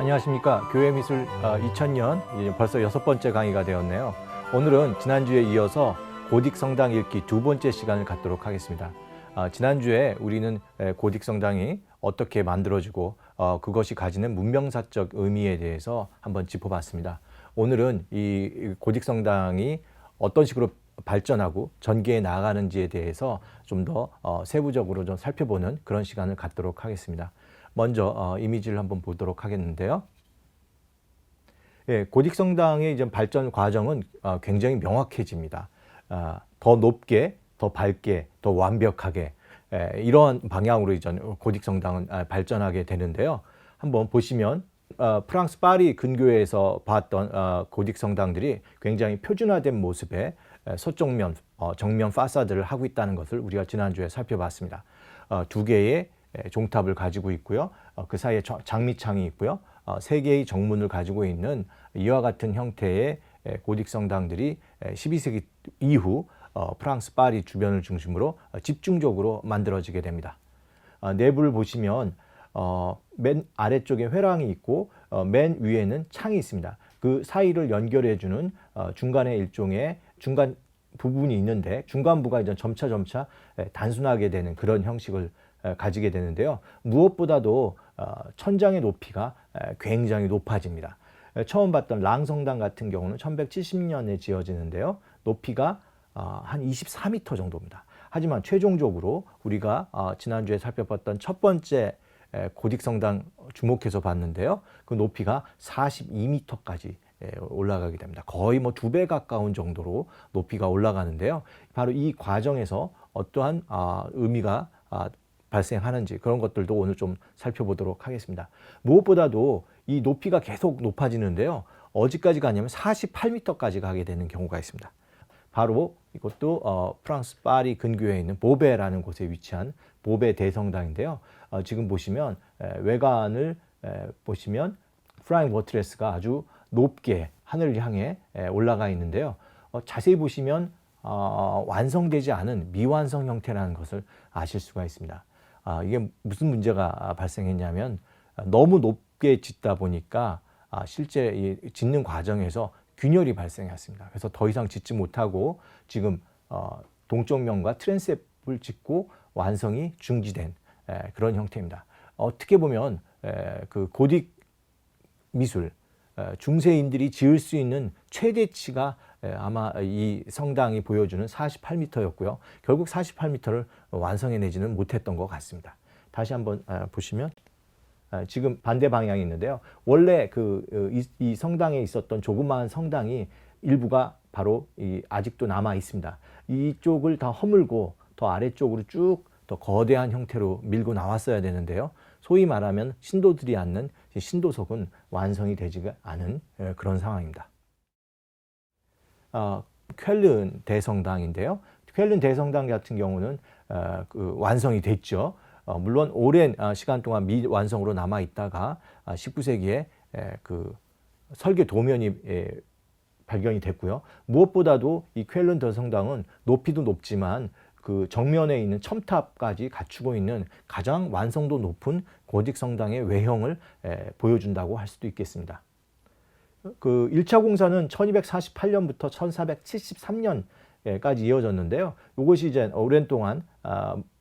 안녕하십니까. 교회미술 2000년 벌써 6번째 강의가 되었네요. 오늘은 지난주에 이어서 고딕성당 읽기 2번째 시간을 갖도록 하겠습니다. 지난주에 우리는 고딕성당이 어떻게 만들어지고 그것이 가지는 문명사적 의미에 대해서 한번 짚어봤습니다. 오늘은 이 고딕성당이 어떤 식으로 발전하고 전개해 나가는지에 대해서 좀 더 세부적으로 좀 살펴보는 그런 시간을 갖도록 하겠습니다. 먼저 이미지를 한번 보도록 하겠는데요. 예, 고딕성당의 이제 발전 과정은 굉장히 명확해집니다. 더 높게, 더 밝게, 더 완벽하게 이러한 방향으로 이제 고딕성당은 발전하게 되는데요. 한번 보시면 프랑스 파리 근교에서 봤던 고딕성당들이 굉장히 표준화된 모습의 서쪽면, 정면 파사드를 하고 있다는 것을 우리가 지난주에 살펴봤습니다. 두 개의 종탑을 가지고 있고요. 그 사이에 장미창이 있고요. 세 개의 정문을 가지고 있는 이와 같은 형태의 고딕성당들이 12세기 이후 프랑스 파리 주변을 중심으로 집중적으로 만들어지게 됩니다. 내부를 보시면 맨 아래쪽에 회랑이 있고 맨 위에는 창이 있습니다. 그 사이를 연결해주는 중간에 일종의 중간 부분이 있는데 중간부가 이제 점차 단순하게 되는 그런 형식을 가지게 되는데요. 무엇보다도 천장의 높이가 굉장히 높아집니다. 처음 봤던 랑성당 같은 경우는 1170년에 지어지는데요. 높이가 한 24m 정도입니다. 하지만 최종적으로 우리가 지난주에 살펴봤던 첫 번째 고딕성당 주목해서 봤는데요. 그 높이가 42m까지 올라가게 됩니다. 거의 뭐 2배 가까운 정도로 높이가 올라가는데요. 바로 이 과정에서 어떠한 의미가 발생하는지 그런 것들도 오늘 좀 살펴보도록 하겠습니다. 무엇보다도 이 높이가 계속 높아지는데요. 어디까지 가냐면 48m까지 가게 되는 경우가 있습니다. 바로 이것도 프랑스 파리 근교에 있는 보베라는 곳에 위치한 보베 대성당인데요. 지금 보시면 외관을 보시면 플라잉 워트레스가 아주 높게 하늘을 향해 올라가 있는데요. 자세히 보시면 완성되지 않은 미완성 형태라는 것을 아실 수가 있습니다. 이게 무슨 문제가 발생했냐면 너무 높게 짓다 보니까 실제 이 짓는 과정에서 균열이 발생했습니다. 그래서 더 이상 짓지 못하고 지금 동쪽면과 트랜셉을 짓고 완성이 중지된 그런 형태입니다. 어떻게 보면 그 고딕 미술 중세인들이 지을 수 있는 최대치가 아마 이 성당이 보여주는 48m였고요. 결국 48m를 완성해내지는 못했던 것 같습니다. 다시 한번 보시면 지금 반대 방향이 있는데요. 원래 이 성당에 있었던 조그마한 성당이 일부가 바로 아직도 남아 있습니다. 이쪽을 다 허물고 더 아래쪽으로 쭉 더 거대한 형태로 밀고 나왔어야 되는데요. 소위 말하면 신도들이 앉는 신도석은 완성이 되지가 않은 그런 상황입니다. 쾰른 대성당인데요. 쾰른 대성당 같은 경우는 완성이 됐죠. 물론 오랜 시간 동안 미완성으로 남아 있다가 19세기에 그 설계 도면이 발견이 됐고요. 무엇보다도 이 쾰른 대성당은 높이도 높지만 그 정면에 있는 첨탑까지 갖추고 있는 가장 완성도 높은 고딕성당의 외형을 보여준다고 할 수도 있겠습니다. 그 1차 공사는 1248년부터 1473년까지 이어졌는데요. 이것이 이제 오랜 동안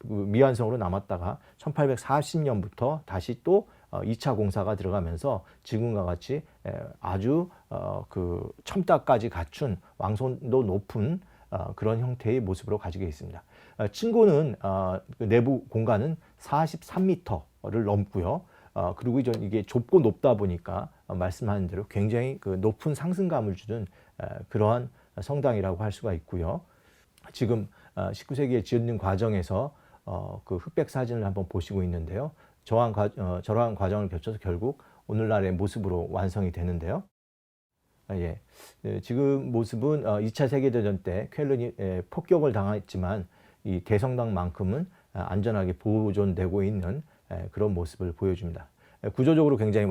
미완성으로 남았다가 1840년부터 다시 또 2차 공사가 들어가면서 지금과 같이 아주 그 첨탑까지 갖춘 완성도 높은 그런 형태의 모습으로 가지고 있습니다. 층고는 내부 공간은 43m를 넘고요. 그리고 이게 좁고 높다 보니까 말씀하신 대로 굉장히 그 높은 상승감을 주는 그러한 성당이라고 할 수가 있고요. 지금 19세기에 짓는 과정에서 그 흑백 사진을 한번 보시고 있는데요. 저러한 과정을 거쳐서 결국 오늘날의 모습으로 완성이 되는데요. 지금 모습은 2차 세계대전 때 쾰른이 폭격을 당했지만 이 대성당만큼은 안전하게 보존되고 있는 그런 모습을 보여줍니다. 구조적으로 굉장히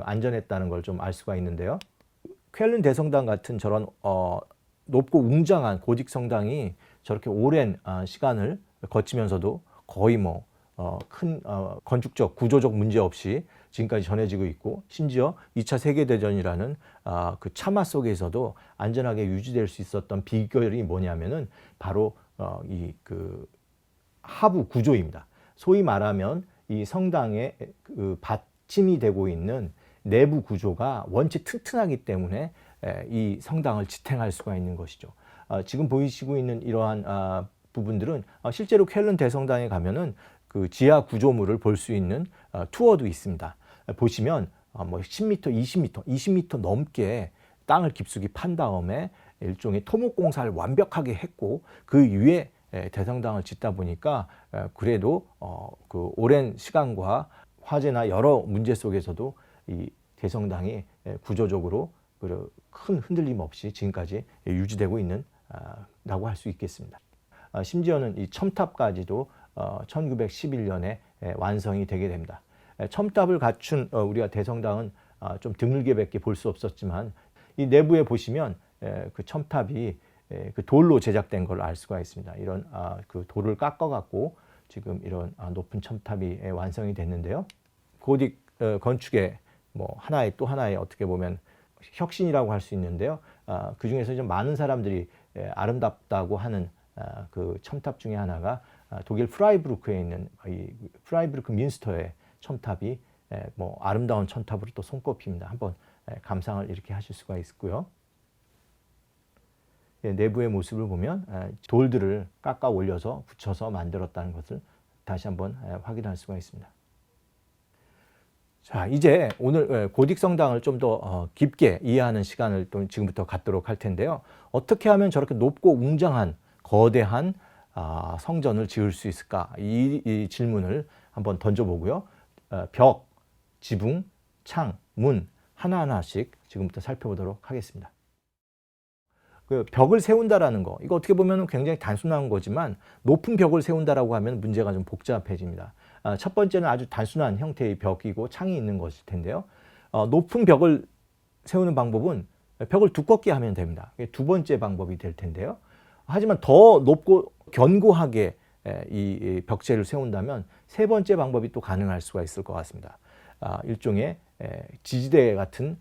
안전했다는 걸 좀 알 수가 있는데요. 쾰른 대성당 같은 저런 높고 웅장한 고딕성당이 저렇게 오랜 시간을 거치면서도 거의 큰 건축적, 구조적 문제 없이 지금까지 전해지고 있고, 심지어 2차 세계대전이라는 그 참화 속에서도 안전하게 유지될 수 있었던 비결이 뭐냐면은 바로 이 그 하부 구조입니다. 소위 말하면 이 성당의 그 받침이 되고 있는 내부 구조가 원체 튼튼하기 때문에 이 성당을 지탱할 수가 있는 것이죠. 지금 보이시고 있는 이러한 부분들은 실제로 쾰른 대성당에 가면은 그 지하 구조물을 볼 수 있는 투어도 있습니다. 보시면 뭐 10m, 20m 넘게 땅을 깊숙이 판 다음에 일종의 토목 공사를 완벽하게 했고, 그 위에 대성당을 짓다 보니까 그래도 그 오랜 시간과 화재나 여러 문제 속에서도 이 대성당이 구조적으로 큰 흔들림 없이 지금까지 유지되고 있는 라고 할 수 있겠습니다. 심지어는 이 첨탑까지도 1911년에 완성이 되게 됩니다. 첨탑을 갖춘 우리가 대성당은 좀 드물게밖에 볼 수 없었지만, 이 내부에 보시면 그 첨탑이 그 돌로 제작된 걸 알 수가 있습니다. 이런 그 돌을 깎아 갖고 지금 이런 높은 첨탑이 완성이 됐는데요. 고딕 건축의 뭐 하나의 또 하나의 어떻게 보면 혁신이라고 할 수 있는데요. 그 중에서 좀 많은 사람들이 아름답다고 하는 그 첨탑 중에 하나가 독일 프라이부르크에 있는 이 프라이부르크 민스터의 첨탑이 뭐 아름다운 첨탑으로 또 손꼽힙니다. 한번 감상을 이렇게 하실 수가 있고요. 내부의 모습을 보면 돌들을 깎아 올려서 붙여서 만들었다는 것을 다시 한번 확인할 수가 있습니다. 자, 이제 오늘 고딕 성당을 좀 더 깊게 이해하는 시간을 또 지금부터 갖도록 할 텐데요. 어떻게 하면 저렇게 높고 웅장한 거대한 성전을 지을 수 있을까? 이 질문을 한번 던져보고요. 벽, 지붕, 창, 문 하나하나씩 지금부터 살펴보도록 하겠습니다. 그 벽을 세운다라는 거, 이거 어떻게 보면 굉장히 단순한 거지만 높은 벽을 세운다라고 하면 문제가 좀 복잡해집니다. 첫 번째는 아주 단순한 형태의 벽이고 창이 있는 것일 텐데요. 높은 벽을 세우는 방법은 벽을 두껍게 하면 됩니다. 두 번째 방법이 될 텐데요. 하지만 더 높고 견고하게 이 벽체를 세운다면 세 번째 방법이 또 가능할 수가 있을 것 같습니다. 일종의 지지대 같은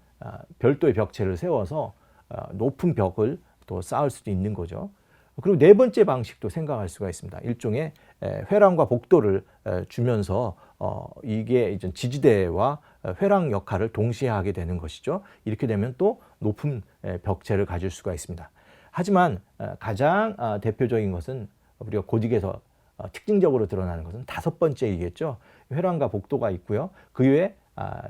별도의 벽체를 세워서 높은 벽을 또 쌓을 수도 있는 거죠. 그리고 네 번째 방식도 생각할 수가 있습니다. 일종의 회랑과 복도를 주면서 이게 이제 지지대와 회랑 역할을 동시에 하게 되는 것이죠. 이렇게 되면 또 높은 벽체를 가질 수가 있습니다. 하지만 가장 대표적인 것은 우리가 고딕에서 특징적으로 드러나는 것은 다섯 번째이겠죠. 회랑과 복도가 있고요. 그 위에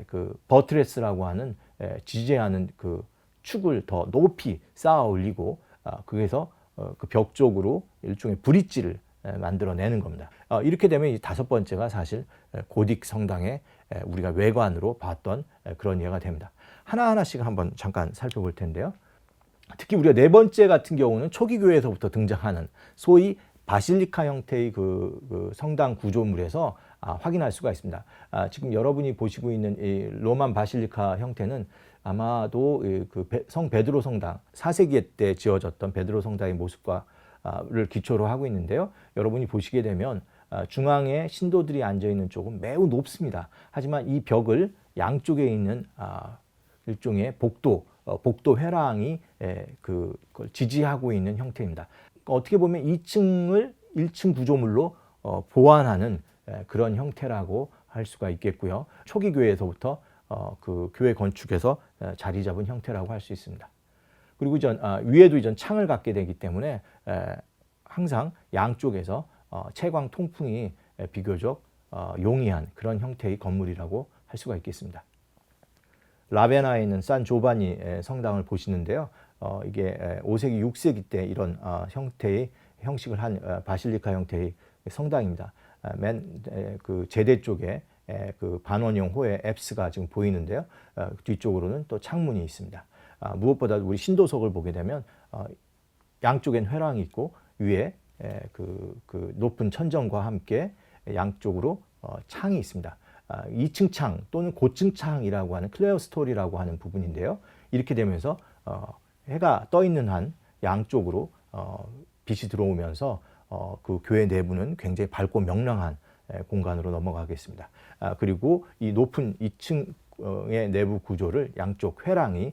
그 버트레스라고 하는 지지하는 그 축을 더 높이 쌓아 올리고 거기서 그 벽 쪽으로 일종의 브릿지를 만들어내는 겁니다. 이렇게 되면 이 다섯 번째가 사실 고딕 성당의 우리가 외관으로 봤던 그런 예가 됩니다. 하나하나씩 한번 잠깐 살펴볼 텐데요. 특히 우리가 네 번째 같은 경우는 초기 교회에서부터 등장하는 소위 바실리카 형태의 그 성당 구조물에서 확인할 수가 있습니다. 지금 여러분이 보시고 있는 이 로만 바실리카 형태는 아마도 그 성 베드로 성당 4세기 때 지어졌던 베드로 성당의 모습과를 기초로 하고 있는데요. 여러분이 보시게 되면 중앙에 신도들이 앉아 있는 쪽은 매우 높습니다. 하지만 이 벽을 양쪽에 있는 일종의 복도 회랑이 그걸 지지하고 있는 형태입니다. 어떻게 보면 2층을 1층 구조물로 보완하는 그런 형태라고 할 수가 있겠고요. 초기 교회에서부터 그 교회 건축에서 자리 잡은 형태라고 할 수 있습니다. 그리고 위에도 이전 창을 갖게 되기 때문에 항상 양쪽에서 채광 통풍이 비교적 용이한 그런 형태의 건물이라고 할 수가 있겠습니다. 라베나에 있는 산 조바니 성당을 보시는데요. 이게 5세기, 6세기 때 이런 형태의 형식을 한 바실리카 형태의 성당입니다. 맨 그 제대 쪽에 그 반원형 호의 앱스가 지금 보이는데요. 뒤쪽으로는 또 창문이 있습니다. 무엇보다 우리 신도석을 보게 되면 양쪽엔 회랑이 있고 위에 그 높은 천정과 함께 양쪽으로 창이 있습니다. 2층 창 또는 고층 창이라고 하는 클레어스토리라고 하는 부분인데요. 이렇게 되면서 해가 떠 있는 한 양쪽으로 빛이 들어오면서 그 교회 내부는 굉장히 밝고 명랑한 공간으로 넘어가겠습니다. 그리고 이 높은 2층의 내부 구조를 양쪽 회랑이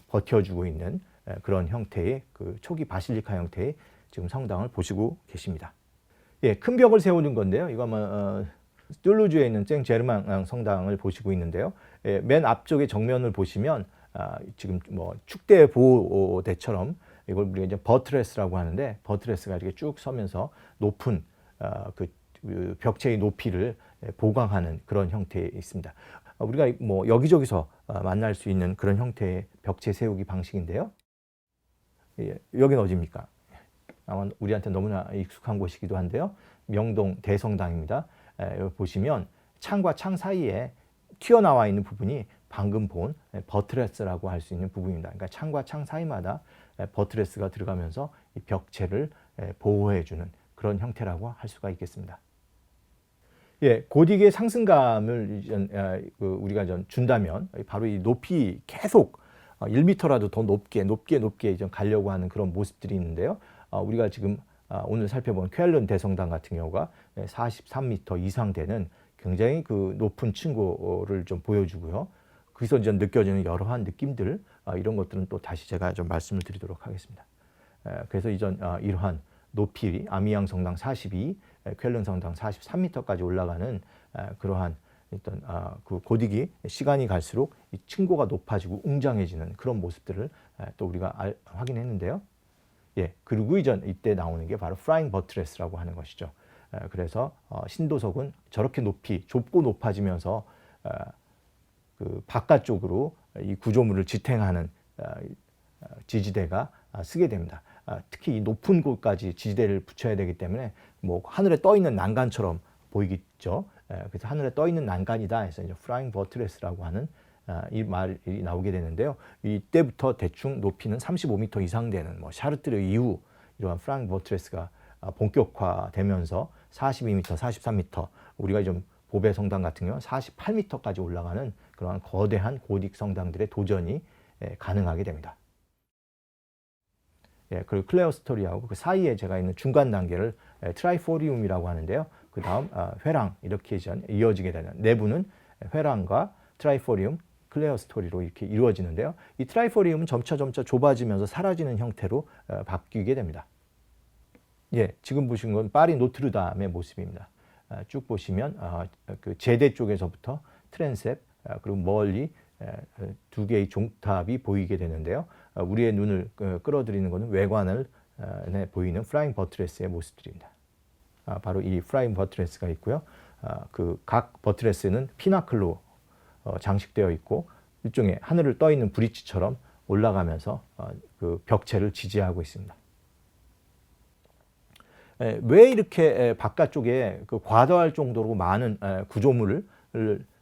버텨주고 있는 그런 형태의 초기 바실리카 형태의 지금 성당을 보시고 계십니다. 예, 큰 벽을 세우는 건데요. 이거 아마 툴루즈에 있는 생제르망 성당을 보시고 있는데요. 예, 맨 앞쪽의 정면을 보시면 지금 뭐 축대 보호대처럼 이걸 우리가 이제 버트레스라고 하는데, 버트레스가 이렇게 쭉 서면서 높은 그 벽체의 높이를 보강하는 그런 형태에 있습니다. 우리가 뭐 여기저기서 만날 수 있는 그런 형태의 벽체 세우기 방식인데요. 예, 여기는 어디입니까? 아마 우리한테 너무나 익숙한 곳이기도 한데요. 명동 대성당입니다. 여기 보시면 창과 창 사이에 튀어나와 있는 부분이 방금 본 버트레스라고 할 수 있는 부분입니다. 그러니까 창과 창 사이마다 버트레스가 들어가면서 이 벽체를 보호해주는 그런 형태라고 할 수가 있겠습니다. 예, 고딕의 상승감을 우리가 준다면 바로 이 높이 계속 1m라도 더 높게 좀 가려고 하는 그런 모습들이 있는데요. 우리가 지금 오늘 살펴본 쾰른 대성당 같은 경우가 43m 이상 되는 굉장히 그 높은 층고를 좀 보여주고요. 거기서 좀 느껴지는 여러한 느낌들, 이런 것들은 또 다시 제가 좀 말씀을 드리도록 하겠습니다. 그래서 이러한 높이 아미양 성당 42, 쾰른 성당 43m까지 올라가는 그러한 어떤 그 고딕이 시간이 갈수록 이 층고가 높아지고 웅장해지는 그런 모습들을 또 우리가 확인했는데요. 예, 그리고 이때 나오는 게 바로 프라잉 버트레스라고 하는 것이죠. 그래서 신도석은 저렇게 좁고 높아지면서 그 바깥쪽으로 이 구조물을 지탱하는 지지대가 쓰게 됩니다. 특히 이 높은 곳까지 지지대를 붙여야 되기 때문에 뭐 하늘에 떠 있는 난간처럼 보이겠죠. 그래서 하늘에 떠 있는 난간이다 해서 이제 프라잉 버트레스라고 하는 이 말이 나오게 되는데요. 이때부터 대충 높이는 35m 이상 되는 뭐 샤르트르 이후 이러한 프라잉 버트레스가 본격화되면서 42m, 43m, 우리가 좀 보베 성당 같은 경우는 48m까지 올라가는 그러한 거대한 고딕 성당들의 도전이 가능하게 됩니다. 예, 그리고 클레오스토리하고 그 사이에 제가 있는 중간 단계를 트라이포리움이라고 하는데요. 그 다음 회랑 이렇게 이어지게 되는, 내부는 회랑과 트라이포리움, 클레오스토리로 이렇게 이루어지는데요. 이 트라이포리움은 점차 좁아지면서 사라지는 형태로 바뀌게 됩니다. 예, 지금 보신 건 파리 노트르담의 모습입니다. 쭉 보시면 그 제대 쪽에서부터 트랜셉, 그리고 멀리 두 개의 종탑이 보이게 되는데요. 우리의 눈을 끌어들이는 것은 외관을 보이는 프라잉 버트레스의 모습들입니다. 바로 이 프라잉 버트레스가 있고요. 그 각 버트레스는 피나클로 장식되어 있고 일종의 하늘을 떠 있는 브릿지처럼 올라가면서 그 벽체를 지지하고 있습니다. 왜 이렇게 바깥쪽에 그 과도할 정도로 많은 구조물을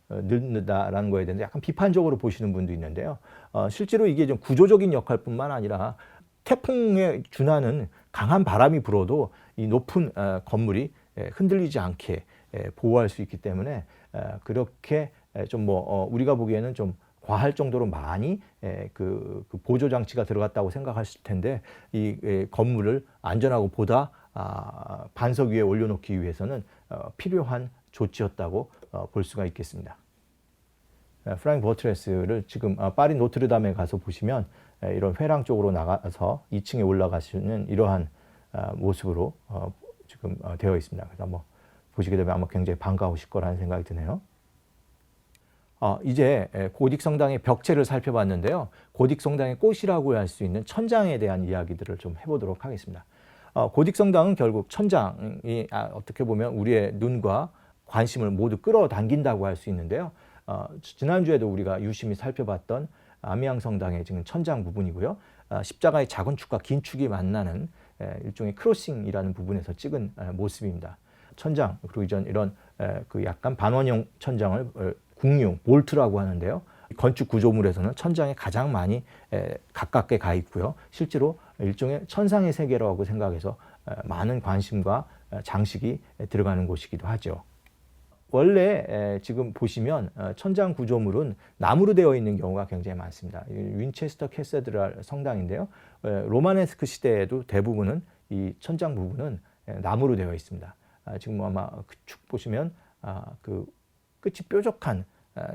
넣는다라는 거에 대해서 약간 비판적으로 보시는 분도 있는데요. 실제로 이게 좀 구조적인 역할뿐만 아니라 태풍에 준하는 강한 바람이 불어도 이 높은 건물이 흔들리지 않게 보호할 수 있기 때문에 그렇게 좀 우리가 보기에는 좀 과할 정도로 많이 그 보조 장치가 들어갔다고 생각하실 텐데, 이 건물을 안전하고 보다 반석 위에 올려놓기 위해서는 필요한 조치였다고 볼 수가 있겠습니다. 프라잉 버트레스를 지금 파리 노트르담에 가서 보시면 이런 회랑 쪽으로 나가서 2층에 올라가시는 이러한 모습으로 지금 되어 있습니다. 그래서 뭐 보시게 되면 아마 굉장히 반가우실 거라는 생각이 드네요. 이제 고딕 성당의 벽체를 살펴봤는데요. 고딕 성당의 꽃이라고 할 수 있는 천장에 대한 이야기들을 좀 해보도록 하겠습니다. 고딕 성당은 결국 천장이 어떻게 보면 우리의 눈과 관심을 모두 끌어당긴다고 할 수 있는데요. 지난주에도 우리가 유심히 살펴봤던 아미양 성당의 지금 천장 부분이고요. 십자가의 작은 축과 긴 축이 만나는 일종의 크로싱이라는 부분에서 찍은 모습입니다. 천장, 그리고 이런 그 약간 반원형 천장을 궁룡, 볼트라고 하는데요. 건축 구조물에서는 천장에 가장 많이 가깝게 가 있고요. 실제로 일종의 천상의 세계라고 생각해서 많은 관심과 장식이 들어가는 곳이기도 하죠. 원래 지금 보시면 천장 구조물은 나무로 되어 있는 경우가 굉장히 많습니다. 윈체스터 캐세드랄 성당인데요. 로마네스크 시대에도 대부분은 이 천장 부분은 나무로 되어 있습니다. 지금 아마 그 축 보시면 그 끝이 뾰족한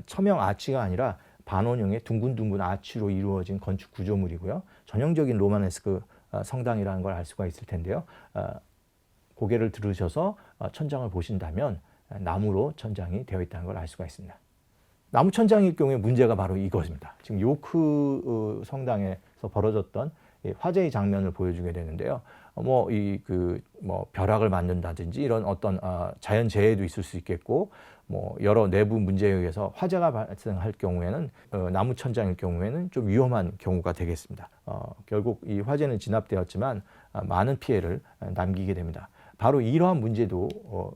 처명 아치가 아니라 반원형의 둥근둥근 아치로 이루어진 건축 구조물이고요. 전형적인 로마네스크 성당이라는 걸 알 수가 있을 텐데요. 고개를 들으셔서 천장을 보신다면 나무로 천장이 되어 있다는 걸 알 수가 있습니다. 나무 천장일 경우에 문제가 바로 이것입니다. 지금 요크 성당에서 벌어졌던 화재의 장면을 보여주게 되는데요. 벼락을 만든다든지 이런 어떤 자연 재해도 있을 수 있겠고, 여러 내부 문제에 의해서 화재가 발생할 경우에는 나무 천장일 경우에는 좀 위험한 경우가 되겠습니다. 결국 이 화재는 진압되었지만 많은 피해를 남기게 됩니다. 바로 이러한 문제도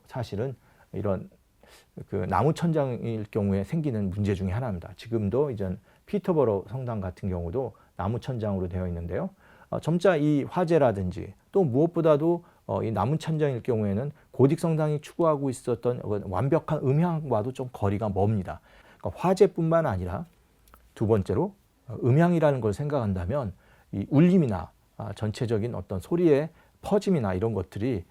사실은 이런 그 나무 천장일 경우에 생기는 문제 중에 하나입니다. 지금도 이전 피터버러 성당 같은 경우도 나무 천장으로 되어 있는데요. 점차 이 화재라든지 또 무엇보다도 이 나무 천장일 경우에는 고딕 성당이 추구하고 있었던 완벽한 음향과도 좀 거리가 멉니다. 그러니까 화재뿐만 아니라 두 번째로 음향이라는 걸 생각한다면 이 울림이나 전체적인 어떤 소리의 퍼짐이나 이런 것들이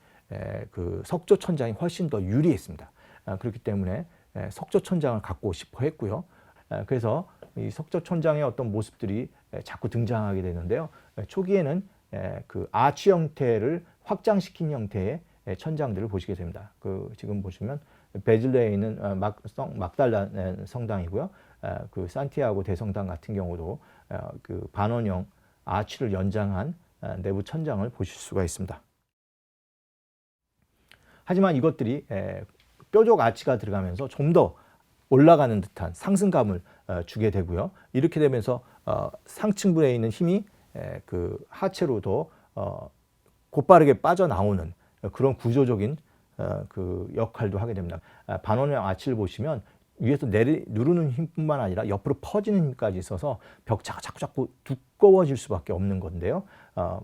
그 석조 천장이 훨씬 더 유리했습니다. 그렇기 때문에 석조 천장을 갖고 싶어 했고요. 그래서 이 석조 천장의 어떤 모습들이 자꾸 등장하게 되는데요. 초기에는 그 아치 형태를 확장시킨 형태의 천장들을 보시게 됩니다. 그 지금 보시면 베즐레에 있는 막달라 성당이고요. 그 산티아고 대성당 같은 경우도 그 반원형 아치를 연장한 내부 천장을 보실 수가 있습니다. 하지만 이것들이 뾰족 아치가 들어가면서 좀 더 올라가는 듯한 상승감을 주게 되고요. 이렇게 되면서 상층부에 있는 힘이 그 하체로도 곧바르게 빠져나오는 그런 구조적인 그 역할도 하게 됩니다. 반원형 아치를 보시면 위에서 누르는 힘뿐만 아니라 옆으로 퍼지는 힘까지 있어서 벽차가 자꾸 두꺼워질 수밖에 없는 건데요.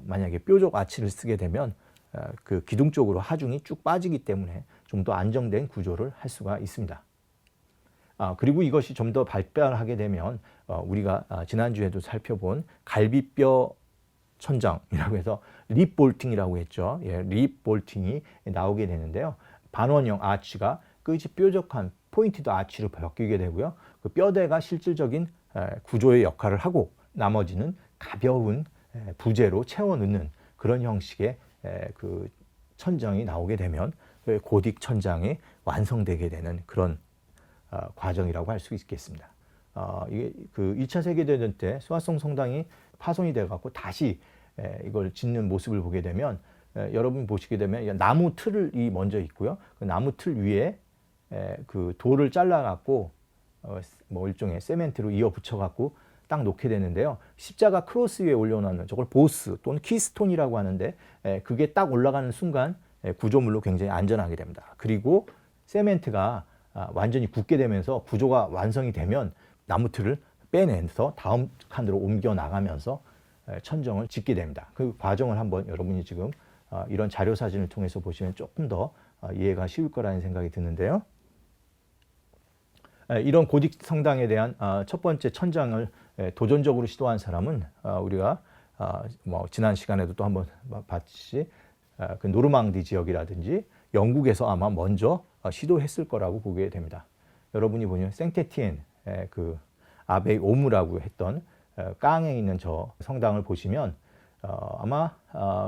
만약에 뾰족 아치를 쓰게 되면 그 기둥 쪽으로 하중이 쭉 빠지기 때문에 좀 더 안정된 구조를 할 수가 있습니다. 그리고 이것이 좀 더 발달하게 되면 우리가 지난주에도 살펴본 갈비뼈 천장이라고 해서 립 볼팅이라고 했죠. 립 볼팅이 나오게 되는데요. 반원형 아치가 끝이 뾰족한 포인티드 아치로 바뀌게 되고요. 그 뼈대가 실질적인 구조의 역할을 하고 나머지는 가벼운 부재로 채워 넣는 그런 형식의 그 천장이 나오게 되면 고딕 천장이 완성되게 되는 그런 과정이라고 할 수 있겠습니다. 이게 그 2차 세계대전 때 수화성 성당이 파손이 돼갖고 다시 이걸 짓는 모습을 보게 되면 여러분 보시게 되면 나무 틀이 먼저 있고요. 그 나무 틀 위에 그 돌을 잘라갖고 일종의 세멘트로 이어 붙여갖고 딱 놓게 되는데요. 십자가 크로스 위에 올려놓는 저걸 보스 또는 키스톤이라고 하는데 그게 딱 올라가는 순간 구조물로 굉장히 안전하게 됩니다. 그리고 세멘트가 완전히 굳게 되면서 구조가 완성이 되면 나무 틀을 빼내서 다음 칸으로 옮겨 나가면서 천정을 짓게 됩니다. 그 과정을 한번 여러분이 지금 이런 자료 사진을 통해서 보시면 조금 더 이해가 쉬울 거라는 생각이 드는데요. 이런 고딕 성당에 대한 첫 번째 천장을 도전적으로 시도한 사람은 우리가 지난 시간에도 또 한번 봤듯이 그 노르망디 지역이라든지 영국에서 아마 먼저 시도했을 거라고 보게 됩니다. 여러분이 보면 생테티엔 그 아베이 오무라고 했던 깡에 있는 저 성당을 보시면 아마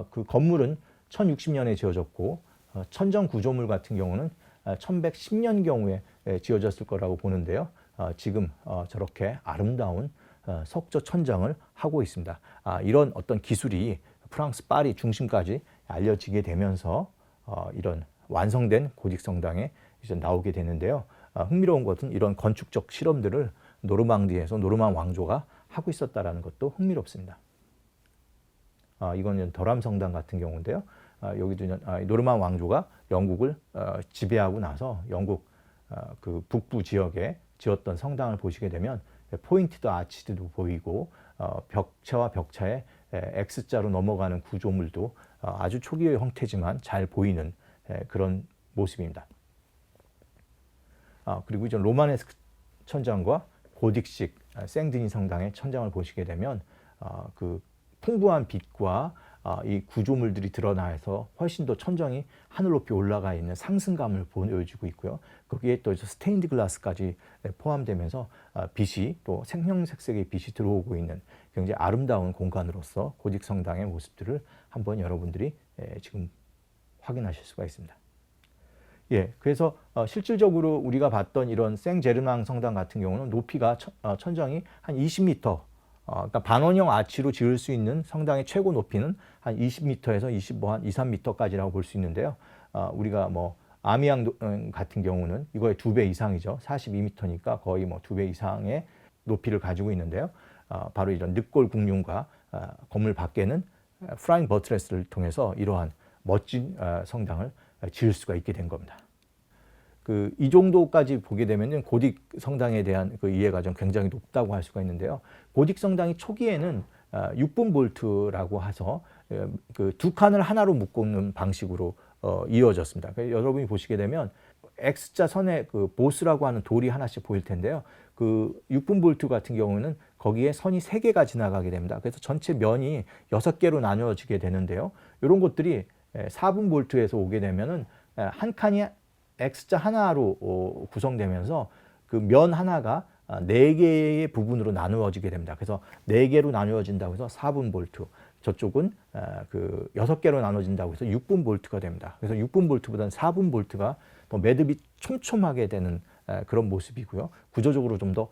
그 건물은 1060년에 지어졌고 천정 구조물 같은 경우는 1110년 경우에 지어졌을 거라고 보는데요. 지금 저렇게 아름다운 석조 천장을 하고 있습니다. 이런 어떤 기술이 프랑스 파리 중심까지 알려지게 되면서 이런 완성된 고딕 성당에 이제 나오게 되는데요. 흥미로운 것은 이런 건축적 실험들을 노르망디에서 노르망 왕조가 하고 있었다라는 것도 흥미롭습니다. 이거는 더람 성당 같은 경우인데요. 여기도 노르망 왕조가 영국을 지배하고 나서 영국 그 북부 지역에 지었던 성당을 보시게 되면 포인티드 아치도 보이고 벽체와 벽차에 X자로 넘어가는 구조물도 아주 초기의 형태지만 잘 보이는 그런 모습입니다. 그리고 이제 로마네스크 천장과 고딕식 생드니 성당의 천장을 보시게 되면 그 풍부한 빛과 이 구조물들이 드러나서 훨씬 더 천정이 하늘 높이 올라가 있는 상승감을 보여주고 있고요. 거기에 또 스테인드 글라스까지 포함되면서 빛이 또 생형색색의 빛이 들어오고 있는 굉장히 아름다운 공간으로서 고딕 성당의 모습들을 한번 여러분들이 지금 확인하실 수가 있습니다. 예, 그래서 실질적으로 우리가 봤던 이런 생제르맹 성당 같은 경우는 높이가 천정이 한 20m, 그러니까 반원형 아치로 지을 수 있는 성당의 최고 높이는 한 20m에서 23m까지라고 볼 수 있는데요. 우리가 뭐 아미앙 같은 경우는 이거의 2배 이상이죠. 42m니까 거의 뭐 2배 이상의 높이를 가지고 있는데요. 바로 이런 늑골 궁륜과 건물 밖에는 프라잉 버트레스를 통해서 이러한 멋진 성당을 지을 수가 있게 된 겁니다. 이 정도까지 보게 되면은 고딕 성당에 대한 그 이해가 좀 굉장히 높다고 할 수가 있는데요. 고딕 성당이 초기에는 6분 볼트라고 해서 그 두 칸을 하나로 묶는 방식으로 이어졌습니다. 여러분이 보시게 되면 X자 선에 그 보스라고 하는 돌이 하나씩 보일 텐데요. 그 6분 볼트 같은 경우는 거기에 선이 3개가 지나가게 됩니다. 그래서 전체 면이 6개로 나누어지게 되는데요. 이런 것들이 4분 볼트에서 오게 되면은 한 칸이 X자 하나로 구성되면서 그 면 하나가 4개의 부분으로 나누어지게 됩니다. 그래서 4개로 나누어진다고 해서 4분 볼트, 저쪽은 그 6개로 나눠진다고 해서 6분 볼트가 됩니다. 그래서 6분 볼트보다는 4분 볼트가 더 매듭이 촘촘하게 되는 그런 모습이고요. 구조적으로 좀 더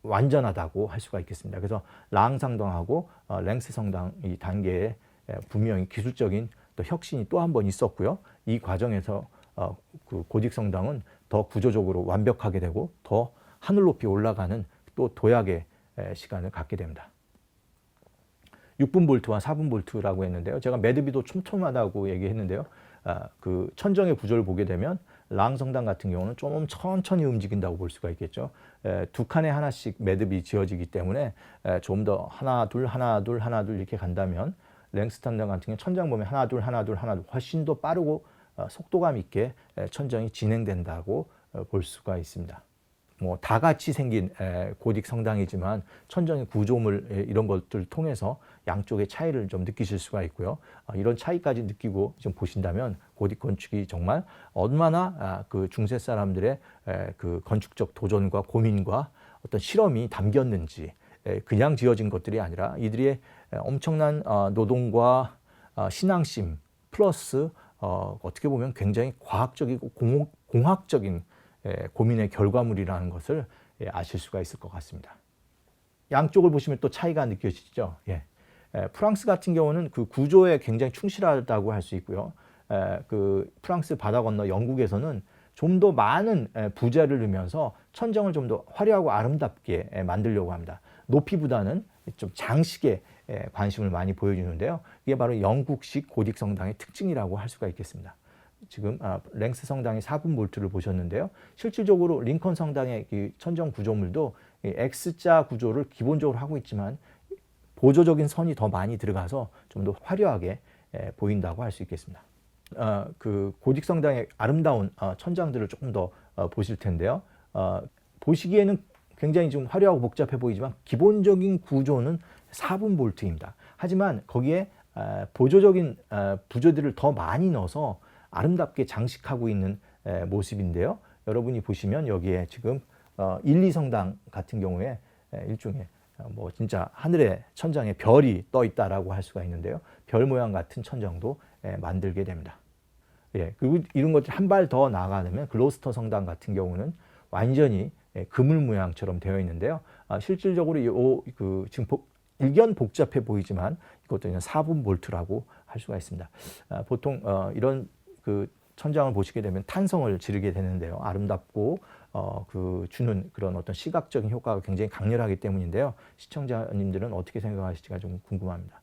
완전하다고 할 수가 있겠습니다. 그래서 랑 성당하고 랭스 성당 이 단계에 분명히 기술적인 또 혁신이 또 한 번 있었고요. 이 과정에서 그 고딕 성당은 더 구조적으로 완벽하게 되고 더 하늘 높이 올라가는 또 도약의 시간을 갖게 됩니다. 6분 볼트와 4분 볼트라고 했는데요. 제가 매듭이 더 촘촘하다고 얘기했는데요. 그 천정의 구조를 보게 되면 랑 성당 같은 경우는 좀 천천히 움직인다고 볼 수가 있겠죠. 두 칸에 하나씩 매듭이 지어지기 때문에 좀 더 하나 둘 하나 둘 하나 둘 이렇게 간다면 랭스 성당 같은 경우 천장 보면 하나 둘 하나 둘 하나 둘 훨씬 더 빠르고 속도감 있게 천정이 진행된다고 볼 수가 있습니다. 뭐 다 같이 생긴 고딕 성당이지만 천정의 구조물 이런 것들을 통해서 양쪽의 차이를 좀 느끼실 수가 있고요. 이런 차이까지 느끼고 좀 보신다면 고딕 건축이 정말 얼마나 그 중세 사람들의 그 건축적 도전과 고민과 어떤 실험이 담겼는지, 그냥 지어진 것들이 아니라 이들의 엄청난 노동과 신앙심 플러스 어떻게 보면 굉장히 과학적이고 공학적인 고민의 결과물이라는 것을 아실 수가 있을 것 같습니다. 양쪽을 보시면 또 차이가 느껴지죠. 프랑스 같은 경우는 그 구조에 굉장히 충실하다고 할 수 있고요. 그 프랑스 바다 건너 영국에서는 좀 더 많은 부재를 넣으면서 천정을 좀 더 화려하고 아름답게 만들려고 합니다. 높이보다는 좀 장식에 관심을 많이 보여주는데요. 이게 바로 영국식 고딕 성당의 특징이라고 할 수가 있겠습니다. 지금 랭스 성당의 4분 볼트를 보셨는데요. 실질적으로 링컨 성당의 이 천정 구조물도 X자 구조를 기본적으로 하고 있지만 보조적인 선이 더 많이 들어가서 좀 더 화려하게 보인다고 할 수 있겠습니다. 그 고딕 성당의 아름다운 천장들을 조금 더 보실 텐데요. 보시기에는 굉장히 좀 화려하고 복잡해 보이지만 기본적인 구조는 4분 볼트입니다. 하지만 거기에 보조적인 부조들을 더 많이 넣어서 아름답게 장식하고 있는 모습인데요. 여러분이 보시면 여기에 지금 1, 2성당 같은 경우에 일종의 뭐 진짜 하늘의 천장에 별이 떠 있다라고 할 수가 있는데요. 별 모양 같은 천장도 만들게 됩니다. 그리고 이런 것들 한 발 더 나아가면 글로스터 성당 같은 경우는 완전히 그물 모양처럼 되어 있는데요. 실질적으로 지금 일견 복잡해 보이지만 이것도 그냥 4분 볼트라고 할 수가 있습니다. 보통 이런 그 천장을 보시게 되면 탄성을 지르게 되는데요. 아름답고 그 주는 그런 어떤 시각적인 효과가 굉장히 강렬하기 때문인데요. 시청자님들은 어떻게 생각하실지가 좀 궁금합니다.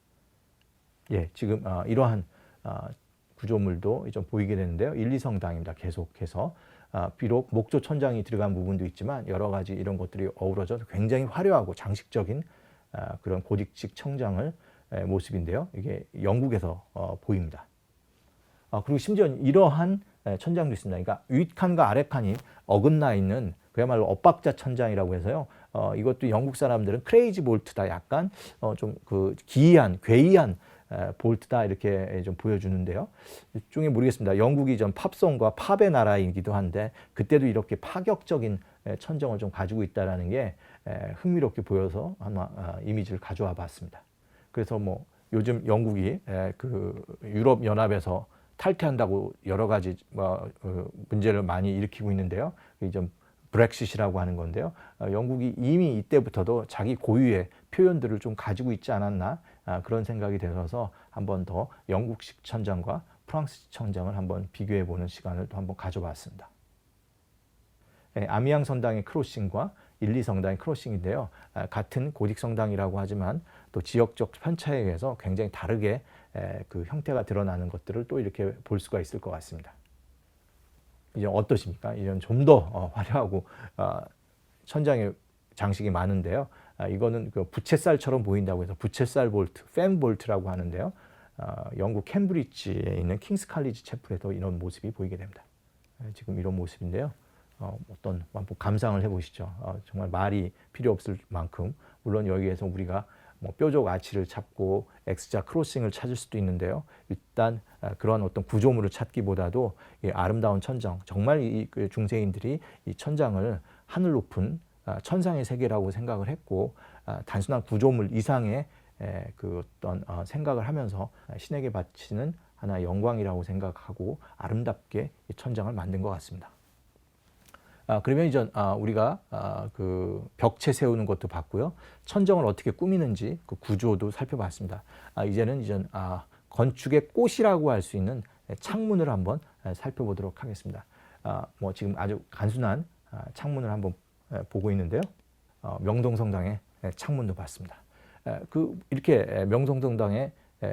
지금 이러한 구조물도 좀 보이게 되는데요. 1, 2성당입니다. 계속해서 비록 목조 천장이 들어간 부분도 있지만 여러 가지 이런 것들이 어우러져 굉장히 화려하고 장식적인 그런 고딕식 천장을 모습인데요. 이게 영국에서 보입니다. 그리고 심지어 이러한 천장도 있습니다. 그러니까 윗칸과 아랫칸이 어긋나 있는 그야말로 엇박자 천장이라고 해서요. 이것도 영국 사람들은 크레이지 볼트다, 약간 좀 그 기이한, 괴이한 볼트다, 이렇게 좀 보여주는데요. 일종의 모르겠습니다. 영국이 좀 팝송과 팝의 나라이기도 한데 그때도 이렇게 파격적인 천정을 좀 가지고 있다라는 게 흥미롭게 보여서 아마 이미지를 가져와 봤습니다. 그래서 뭐 요즘 영국이 그 유럽 연합에서 탈퇴한다고 여러 가지 문제를 많이 일으키고 있는데요. 좀 브렉시트라고 하는 건데요. 영국이 이미 이때부터도 자기 고유의 표현들을 좀 가지고 있지 않았나, 그런 생각이 들어서 한 번 더 영국식 천장과 프랑스식 천장을 한번 비교해 보는 시간을 또 한번 가져봤습니다. 아미앙 성당의 크로싱과 일리 성당의 크로싱인데요. 같은 고딕 성당이라고 하지만 또 지역적 편차에 의해서 굉장히 다르게 그 형태가 드러나는 것들을 또 이렇게 볼 수가 있을 것 같습니다. 이제 어떠십니까? 이런 좀 더 화려하고 천장에 장식이 많은데요. 이거는 그 부채살처럼 보인다고 해서 부채살 볼트, 팬 볼트라고 하는데요. 영국 캠브리지에 있는 킹스 칼리지 채플에도 이런 모습이 보이게 됩니다. 지금 이런 모습인데요. 어떤 한번 감상을 해보시죠. 정말 말이 필요 없을 만큼, 물론 여기에서 우리가 뭐 뾰족 아치를 찾고 X자 크로싱을 찾을 수도 있는데요. 일단 그런 어떤 구조물을 찾기보다도 이 아름다운 천장, 정말 이 중세인들이 이 천장을 하늘 높은 천상의 세계라고 생각을 했고, 단순한 구조물 이상의 그 어떤 생각을 하면서 신에게 바치는 하나의 영광이라고 생각하고 아름답게 이 천장을 만든 것 같습니다. 그러면 이제 우리가 그 벽체 세우는 것도 봤고요. 천정을 어떻게 꾸미는지 그 구조도 살펴봤습니다. 이제는 건축의 꽃이라고 할 수 있는 창문을 한번 살펴보도록 하겠습니다. 뭐 지금 아주 단순한 창문을 한번 보고 있는데요. 명동성당의 창문도 봤습니다. 이렇게 명동성당의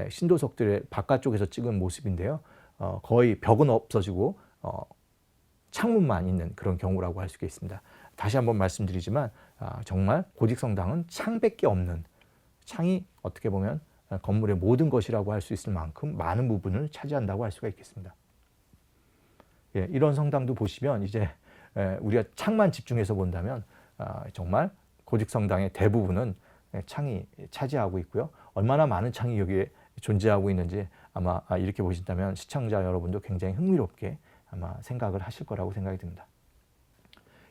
신도석들의 바깥쪽에서 찍은 모습인데요. 거의 벽은 없어지고 창문만 있는 그런 경우라고 할 수 있습니다. 다시 한번 말씀드리지만 정말 고딕성당은 창밖에 없는, 창이 어떻게 보면 건물의 모든 것이라고 할 수 있을 만큼 많은 부분을 차지한다고 할 수가 있겠습니다. 이런 성당도 보시면 이제 우리가 창만 집중해서 본다면 정말 고딕성당의 대부분은 창이 차지하고 있고요. 얼마나 많은 창이 여기에 존재하고 있는지 아마 이렇게 보신다면 시청자 여러분도 굉장히 흥미롭게 아마 생각을 하실 거라고 생각이 듭니다.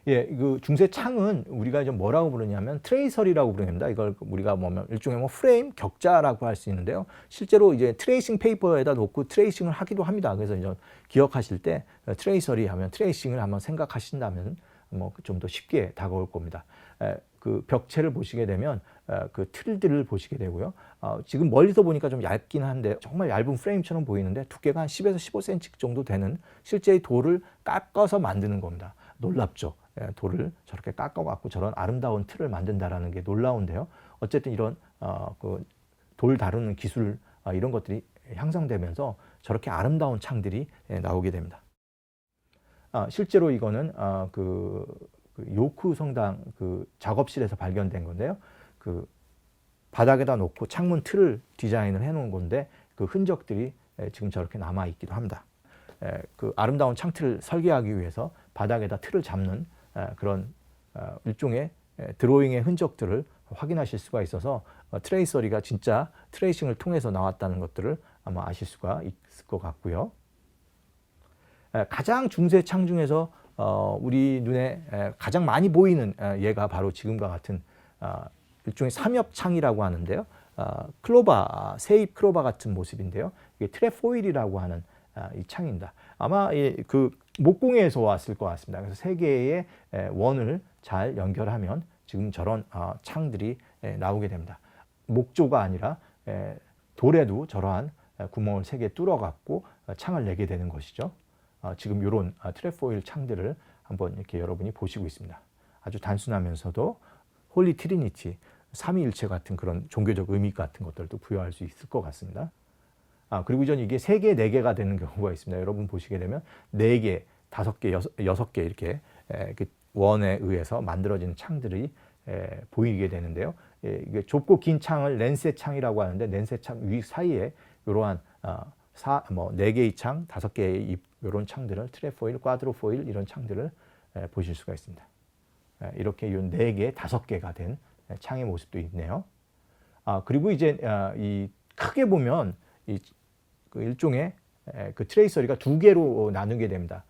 그 중세 창은 우리가 좀 뭐라고 부르냐면 트레이서리라고 부릅니다. 이걸 우리가 뭐면 일종의 프레임, 격자라고 할 수 있는데요. 실제로 이제 트레이싱 페이퍼에다 놓고 트레이싱을 하기도 합니다. 그래서 이제 기억하실 때 트레이서리 하면 트레이싱을 한번 생각하신다면 뭐 좀 더 쉽게 다가올 겁니다. 그 벽체를 보시게 되면 그 틀들을 보시게 되고요. 지금 멀리서 보니까 좀 얇긴 한데 정말 얇은 프레임처럼 보이는데 두께가 한 10에서 15cm 정도 되는 실제의 돌을 깎아서 만드는 겁니다. 놀랍죠? 돌을 저렇게 깎아갖고 저런 아름다운 틀을 만든다라는 게 놀라운데요. 어쨌든 이런 그 돌 다루는 기술 이런 것들이 향상되면서 저렇게 아름다운 창들이 나오게 됩니다. 실제로 이거는 그 요크 성당 그 작업실에서 발견된 건데요. 그 바닥에다 놓고 창문 틀을 디자인을 해놓은 건데 그 흔적들이 지금 저렇게 남아 있기도 합니다. 그 아름다운 창틀을 설계하기 위해서 바닥에다 틀을 잡는 그런 일종의 드로잉의 흔적들을 확인하실 수가 있어서 트레이서리가 진짜 트레이싱을 통해서 나왔다는 것들을 아마 아실 수가 있을 것 같고요. 가장 중세 창 중에서 우리 눈에 가장 많이 보이는 얘가 바로 지금과 같은 일종의 삼엽창이라고 하는데요. 클로바, 새잎 클로바 같은 모습인데요. 이게 트레포일이라고 하는 이 창입니다. 아마 그 목공에서 왔을 것 같습니다. 그래서 세 개의 원을 잘 연결하면 지금 저런 창들이 나오게 됩니다. 목조가 아니라 돌에도 저러한 구멍을 세 개 뚫어갖고 창을 내게 되는 것이죠. 지금 이런 트레포일 창들을 한번 이렇게 여러분이 보시고 있습니다. 아주 단순하면서도 홀리 트리니티, 삼위일체 같은 그런 종교적 의미 같은 것들도 부여할 수 있을 것 같습니다. 그리고 전 이게 3개, 4개가 되는 경우가 있습니다. 여러분 보시게 되면 4개, 5개, 6개 이렇게 원에 의해서 만들어진 창들이 보이게 되는데요. 이게 좁고 긴 창을 렌세 창이라고 하는데 렌세 창 위 사이에 이러한 4개의 창, 5개의 이런 창들을 트레포일, 꽈드로포일 이런 창들을 보실 수가 있습니다. 이렇게 이런 4개, 5개가 된 창의 모습도 있네요. 그리고 이제 이 크게 보면 그 일종의 그 트레이서리가 2개로 나누게 됩니다.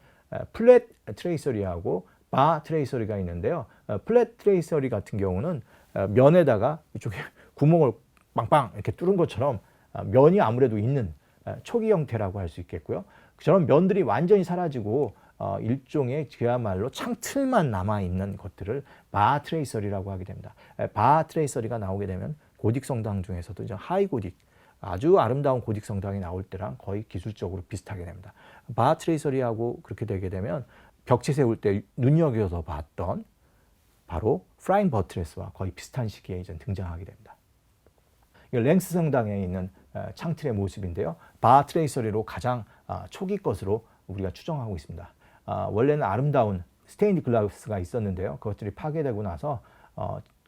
플랫 트레이서리하고 바 트레이서리가 있는데요. 플랫 트레이서리 같은 경우는 면에다가 이쪽에 구멍을 빵빵 이렇게 뚫은 것처럼 면이 아무래도 있는 초기 형태라고 할 수 있겠고요. 저런 면들이 완전히 사라지고 일종의 그야말로 창틀만 남아있는 것들을 바 트레이서리라고 하게 됩니다. 바 트레이서리가 나오게 되면 고딕 성당 중에서도 이제 하이 고딕, 아주 아름다운 고딕 성당이 나올 때랑 거의 기술적으로 비슷하게 됩니다. 바 트레이서리하고 그렇게 되게 되면 벽체 세울 때 눈여겨서 봤던 바로 프라임 버트레스와 거의 비슷한 시기에 이제 등장하게 됩니다. 이 랭스 성당에 있는 창틀의 모습인데요. 바 트레이서리로 가장 초기 것으로 우리가 추정하고 있습니다. 원래는 아름다운 스테인드 글라스가 있었는데요. 그것들이 파괴되고 나서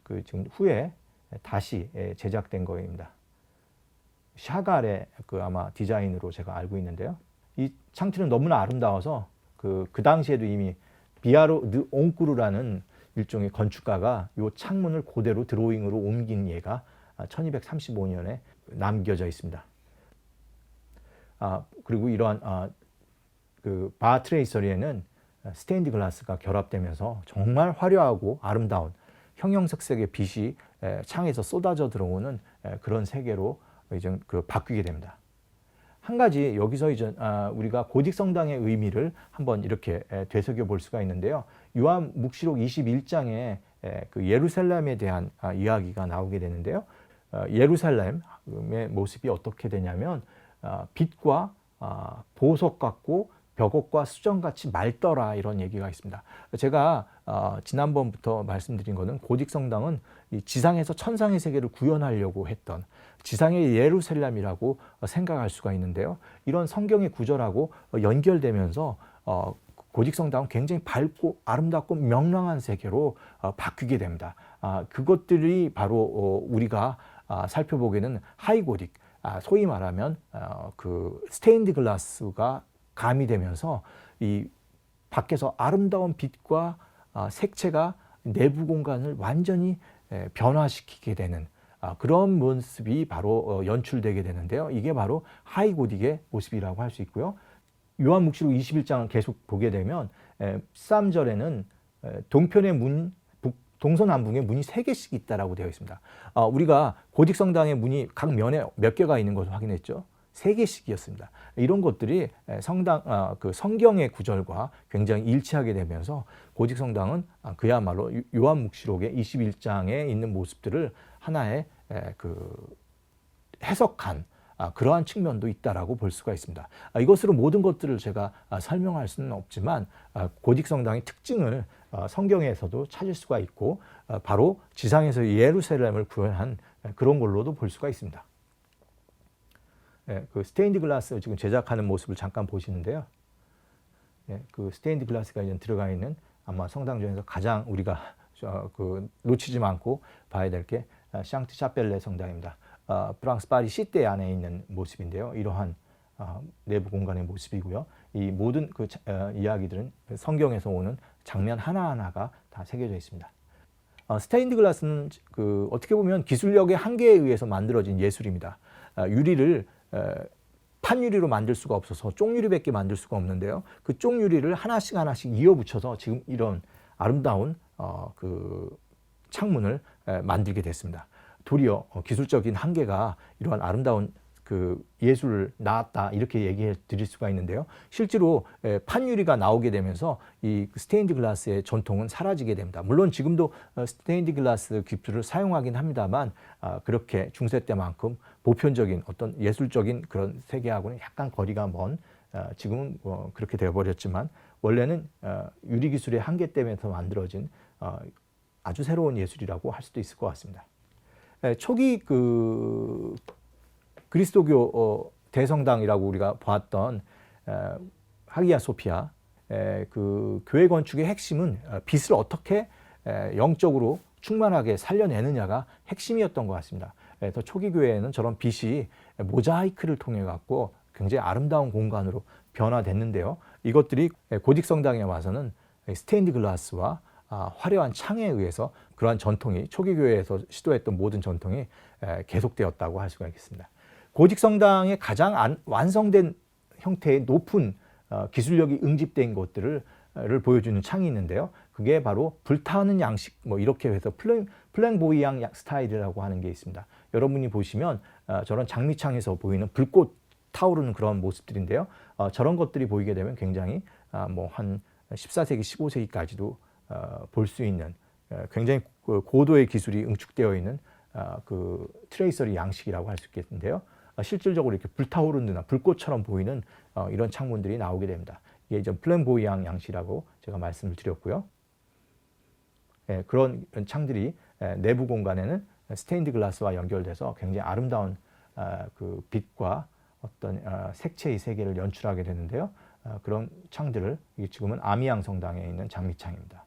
그 지금 후에 다시 제작된 거입니다. 샤갈의 그 아마 디자인으로 제가 알고 있는데요. 이 창틀은 너무나 아름다워서 그 당시에도 이미 비아로 드 옹꾸르라는 일종의 건축가가 이 창문을 그대로 드로잉으로 옮긴 예가 1235년에 남겨져 있습니다. 그리고 이러한 그 바 트레이서리에는 스테인드 글라스가 결합되면서 정말 화려하고 아름다운 형형색색의 빛이 창에서 쏟아져 들어오는 그런 세계로 이제 그 바뀌게 됩니다. 한 가지 여기서 이제 우리가 고딕 성당의 의미를 한번 이렇게 되새겨 볼 수가 있는데요. 요한묵시록 21장에 그 예루살렘에 대한 이야기가 나오게 되는데요. 예루살렘의 모습이 어떻게 되냐면 빛과 보석 같고 벽옥과 수정같이 맑더라 이런 얘기가 있습니다. 제가 지난번부터 말씀드린 거는 고딕 성당은 이 지상에서 천상의 세계를 구현하려고 했던 지상의 예루살렘이라고 생각할 수가 있는데요. 이런 성경의 구절하고 연결되면서 고딕 성당은 굉장히 밝고 아름답고 명랑한 세계로 바뀌게 됩니다. 그것들이 바로 우리가 살펴보기에는 하이 고딕, 소위 말하면 그 스테인드 글라스가 가미되면서 이 밖에서 아름다운 빛과 색채가 내부 공간을 완전히 변화시키게 되는 그런 모습이 바로 연출되게 되는데요. 이게 바로 하이 고딕의 모습이라고 할 수 있고요. 요한묵시록 21장을 계속 보게 되면 13절에는 동편의 문, 동서남북의 문이 3개씩 있다라고 되어 있습니다. 우리가 고딕 성당의 문이 각 면에 몇 개가 있는 것을 확인했죠. 3개씩이었습니다. 이런 것들이 그 성경의 구절과 굉장히 일치하게 되면서 고딕 성당은 그야말로 요한묵시록의 21장에 있는 모습들을 하나의 그 해석한 그러한 측면도 있다라고 볼 수가 있습니다. 이것으로 모든 것들을 제가 설명할 수는 없지만 고딕 성당의 특징을 성경에서도 찾을 수가 있고 바로 지상에서 예루살렘을 구현한 그런 걸로도 볼 수가 있습니다. 그 스테인드 글라스 지금 제작하는 모습을 잠깐 보시는데요. 그 스테인드 글라스가 이제 들어가 있는 아마 성당 중에서 가장 우리가 그 놓치지 않고 봐야 될 게 샹트 샤펠레 성당입니다. 프랑스 파리 시대 안에 있는 모습인데요. 이러한 내부 공간의 모습이고요. 이 모든 그 이야기들은 성경에서 오는 장면 하나하나가 다 새겨져 있습니다. 스테인드 글라스는 그 어떻게 보면 기술력의 한계에 의해서 만들어진 예술입니다. 유리를 판유리로 만들 수가 없어서 쪽유리밖에 만들 수가 없는데요. 그 쪽유리를 하나씩 이어붙여서 지금 이런 아름다운 그 창문을 만들게 됐습니다. 도리어 기술적인 한계가 이러한 아름다운 그 예술을 낳았다 이렇게 얘기해 드릴 수가 있는데요. 실제로 판유리가 나오게 되면서 이 스테인드 글라스의 전통은 사라지게 됩니다. 물론 지금도 스테인드 글라스 기술을 사용하긴 합니다만 그렇게 중세 때만큼 보편적인 어떤 예술적인 그런 세계하고는 약간 거리가 먼 지금은 그렇게 되어버렸지만 원래는 유리 기술의 한계 때문에 만들어진 아주 새로운 예술이라고 할 수도 있을 것 같습니다. 초기 그 그리스도교 대성당이라고 우리가 봤던 하기야 소피아 그 교회 건축의 핵심은 빛을 어떻게 영적으로 충만하게 살려내느냐가 핵심이었던 것 같습니다. 더 초기 교회에는 저런 빛이 모자이크를 통해 갖고 굉장히 아름다운 공간으로 변화됐는데요. 이것들이 고딕 성당에 와서는 스테인드 글라스와 화려한 창에 의해서 그러한 전통이 초기 교회에서 시도했던 모든 전통이 계속되었다고 할 수가 있겠습니다. 고딕 성당의 가장 완성된 형태의 높은 기술력이 응집된 것들을 보여주는 창이 있는데요. 그게 바로 불타는 양식 이렇게 해서 플랭보이앙 스타일이라고 하는 게 있습니다. 여러분이 보시면 저런 장미창에서 보이는 불꽃 타오르는 그런 모습들인데요. 저런 것들이 보이게 되면 굉장히 한 14세기, 15세기까지도 볼 수 있는 굉장히 고도의 기술이 응축되어 있는 그 트레이서리 양식이라고 할 수 있겠는데요. 실질적으로 이렇게 불타오르는 불꽃처럼 보이는 이런 창문들이 나오게 됩니다. 이게 이제 플랭보이앙 양식이라고 제가 말씀을 드렸고요. 그런 창들이 내부 공간에는 스테인드 글라스와 연결돼서 굉장히 아름다운 그 빛과 어떤 색채의 세계를 연출하게 되는데요. 그런 창들을 지금은 아미앙 성당에 있는 장미창입니다.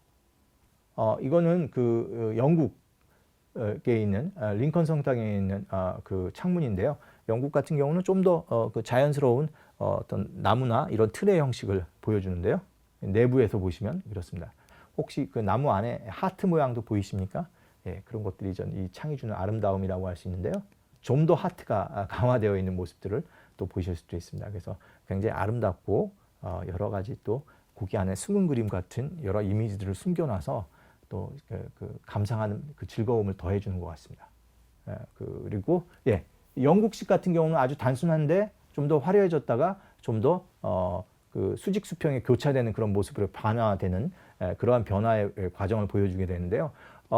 이거는 그 영국에 있는 링컨 성당에 있는 그 창문인데요. 영국 같은 경우는 좀 더 그 자연스러운 어떤 나무나 이런 틀의 형식을 보여주는데요. 내부에서 보시면 이렇습니다. 혹시 그 나무 안에 하트 모양도 보이십니까? 예, 그런 것들이 이 창이 주는 아름다움이라고 할 수 있는데요. 좀 더 하트가 강화되어 있는 모습들을 또 보실 수도 있습니다. 그래서 굉장히 아름답고 여러 가지 또 고기 안에 숨은 그림 같은 여러 이미지들을 숨겨놔서 또 그 감상하는 그 즐거움을 더해주는 것 같습니다. 그리고 영국식 같은 경우는 아주 단순한데 좀 더 화려해졌다가 좀 더 그 수직 수평에 교차되는 그런 모습으로 변화되는 그러한 변화의 과정을 보여주게 되는데요.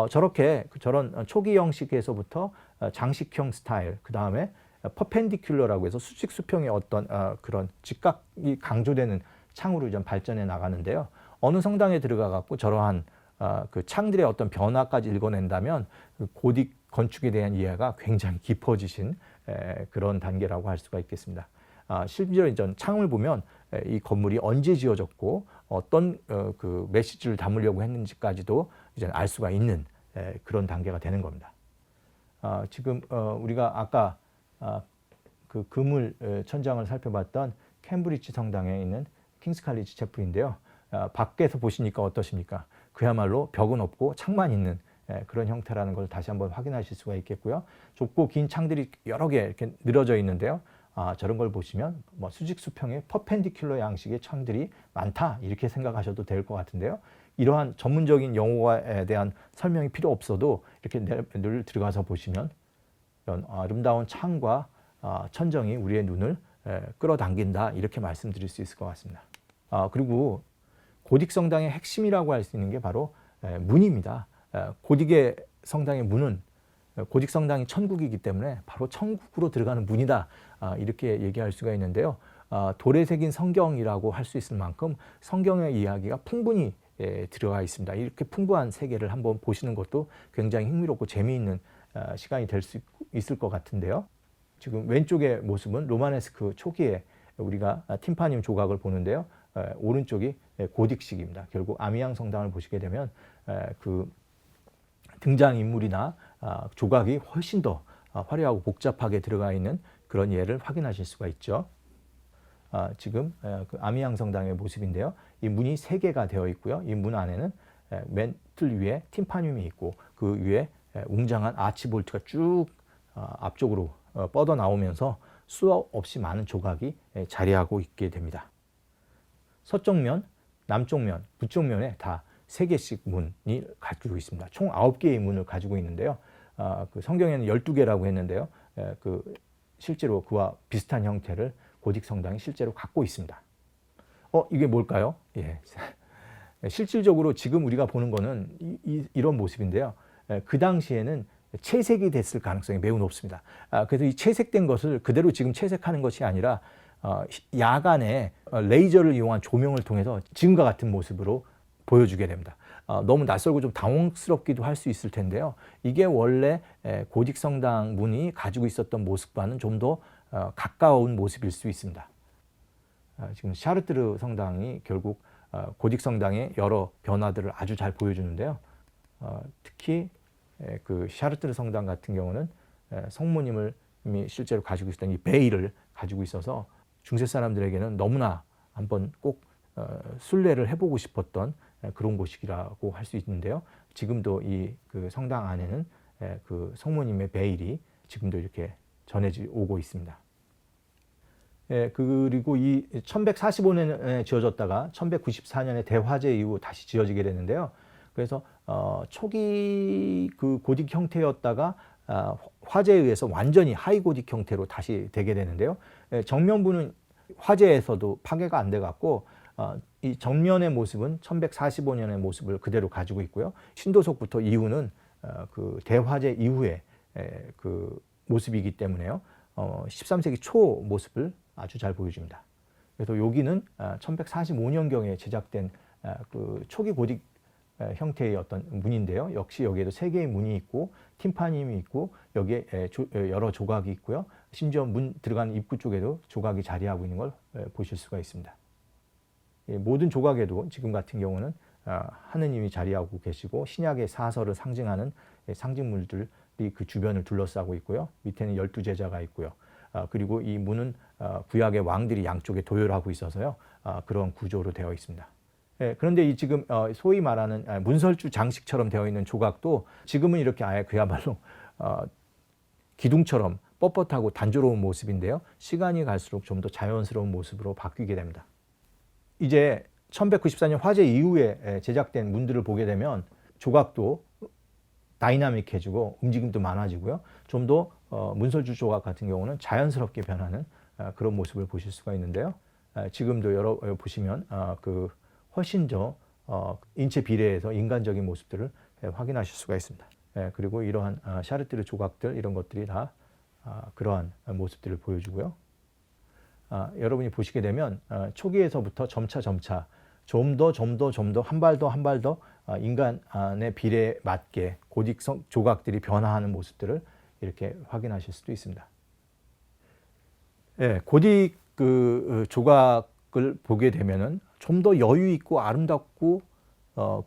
저런 초기 형식에서부터 장식형 스타일, 그 다음에 퍼펜디큘러라고 해서 수직 수평의 어떤 그런 직각이 강조되는 창으로 좀 발전해 나가는데요. 어느 성당에 들어가 갖고 저러한 그 창들의 어떤 변화까지 읽어낸다면 그 고딕 건축에 대한 이해가 굉장히 깊어지신 그런 단계라고 할 수가 있겠습니다. 실제로 이제 창을 보면 이 건물이 언제 지어졌고 어떤 그 메시지를 담으려고 했는지까지도 이제 알 수가 있는 그런 단계가 되는 겁니다. 지금 우리가 아까 그 그물 천장을 살펴봤던 캠브리지 성당에 있는 킹스 칼리지 채플인데요. 밖에서 보시니까 어떠십니까? 그야말로 벽은 없고 창만 있는 그런 형태라는 걸 다시 한번 확인하실 수가 있겠고요. 좁고 긴 창들이 여러 개 이렇게 늘어져 있는데요. 저런 걸 보시면 수직 수평의 퍼펜디큘러 양식의 창들이 많다 이렇게 생각하셔도 될 것 같은데요. 이러한 전문적인 용어에 대한 설명이 필요 없어도 이렇게 늘 들어가서 보시면 이런 아름다운 창과 천정이 우리의 눈을 끌어당긴다 이렇게 말씀드릴 수 있을 것 같습니다. 그리고 고딕 성당의 핵심이라고 할 수 있는 게 바로 문입니다. 고딕의 성당의 문은 고딕 성당이 천국이기 때문에 바로 천국으로 들어가는 문이다 이렇게 얘기할 수가 있는데요. 돌에 새긴 성경이라고 할 수 있을 만큼 성경의 이야기가 풍분히 들어가 있습니다. 이렇게 풍부한 세계를 한번 보시는 것도 굉장히 흥미롭고 재미있는 시간이 될 수 있을 것 같은데요. 지금 왼쪽의 모습은 로마네스크 초기에 우리가 팀파늄 조각을 보는데요. 오른쪽이 고딕식입니다. 결국 아미앙 성당을 보시게 되면 그 등장인물이나 조각이 훨씬 더 화려하고 복잡하게 들어가 있는 그런 예를 확인하실 수가 있죠. 지금 그 아미앙 성당의 모습인데요. 이 문이 3개가 되어 있고요. 이 문 안에는 맨 틀 위에 팀파늄이 있고 그 위에 웅장한 아치볼트가 쭉 앞쪽으로 뻗어 나오면서 수없 없이 많은 조각이 자리하고 있게 됩니다. 서쪽 면, 남쪽 면, 북쪽 면에 다 3개씩 문이 가지고 있습니다. 총 9개의 문을 가지고 있는데요. 그 성경에는 12개라고 했는데요. 그 실제로 그와 비슷한 형태를 고딕 성당이 실제로 갖고 있습니다. 이게 뭘까요? 예. 실질적으로 지금 우리가 보는 거는 이런 모습인데요. 그 당시에는 채색이 됐을 가능성이 매우 높습니다. 그래서 이 채색된 것을 그대로 지금 채색하는 것이 아니라 야간에 레이저를 이용한 조명을 통해서 지금과 같은 모습으로 보여주게 됩니다. 너무 낯설고 좀 당혹스럽기도 할 수 있을 텐데요. 이게 원래 고딕 성당 문이 가지고 있었던 모습과는 좀 더 가까운 모습일 수 있습니다. 지금 샤르트르 성당이 결국 고딕 성당의 여러 변화들을 아주 잘 보여주는데요. 특히 그 샤르트르 성당 같은 경우는 성모님을 실제로 가지고 있었던 이 베일을 가지고 있어서 중세 사람들에게는 너무나 한번 꼭 순례를 해보고 싶었던 그런 곳이라고 할 수 있는데요. 지금도 이 그 성당 안에는 그 성모님의 베일이 지금도 이렇게 전해져 오고 있습니다. 그리고 이 1145년에 지어졌다가 1194년에 대화재 이후 다시 지어지게 되는데요. 그래서 초기 그 고딕 형태였다가 화재에 의해서 완전히 하이 고딕 형태로 다시 되게 되는데요. 정면부는 화재에서도 파괴가 안 돼 갖고 이 정면의 모습은 1145년의 모습을 그대로 가지고 있고요. 신도석부터 이후는 그 대화재 이후의 그 모습이기 때문에요. 13세기 초 모습을 아주 잘 보여줍니다. 그래서 여기는 1145년경에 제작된 그 초기 고딕 형태의 어떤 문인데요. 역시 여기에도 세 개의 문이 있고 팀파님이 있고 여기에 여러 조각이 있고요. 심지어 문 들어가는 입구 쪽에도 조각이 자리하고 있는 걸 보실 수가 있습니다. 모든 조각에도 지금 같은 경우는 하느님이 자리하고 계시고 신약의 사설을 상징하는 상징물들이 그 주변을 둘러싸고 있고요. 밑에는 12제자가 있고요. 그리고 이 문은 구약의 왕들이 양쪽에 도열하고 있어서요. 그런 구조로 되어 있습니다. 그런데 이 지금 소위 말하는 문설주 장식처럼 되어 있는 조각도 지금은 이렇게 아예 그야말로 기둥처럼 뻣뻣하고 단조로운 모습인데요. 시간이 갈수록 좀 더 자연스러운 모습으로 바뀌게 됩니다. 이제 1194년 화재 이후에 제작된 문들을 보게 되면 조각도 다이나믹해지고 움직임도 많아지고요. 좀 더 문설주 조각 같은 경우는 자연스럽게 변하는 그런 모습을 보실 수가 있는데요. 지금도 보시면 그 훨씬 더 인체 비례에서 인간적인 모습들을 확인하실 수가 있습니다. 그리고 이러한 샤르트르 조각들 이런 것들이 다 그러한 모습들을 보여주고요. 여러분이 보시게 되면 초기에서부터 점차 좀 더 한 발 더 인간의 비례에 맞게 고딕 조각들이 변화하는 모습들을 이렇게 확인하실 수도 있습니다. 고딕 그 조각을 보게 되면은 좀 더 여유 있고 아름답고